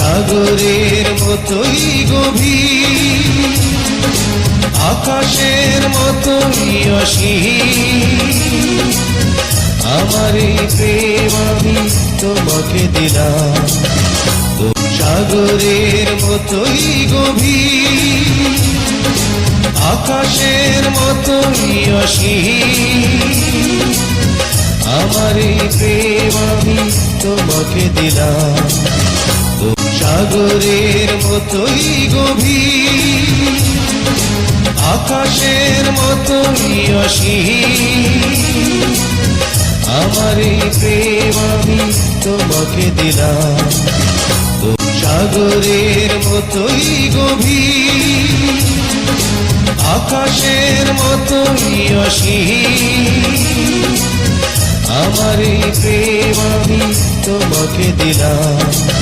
সাগরের মতোই গভীর, আকাশের মতোই অসীম, আমার এই প্রেম আমি তোমাকে দিলাম। সাগরের মতোই গভীর, আকাশের মতোই অসীম, আমার এই প্রেম আমি তোমাকে দিলাম। সাগরের মতোই গভীর, আকাশের মতোই অসীম, আমার এই প্রেম আমি তোমাকে দিলাম। সাগরের মতোই গভীর, আকাশের মতোই অসীম, আমার এই প্রেম আমি তোমাকে দিলাম।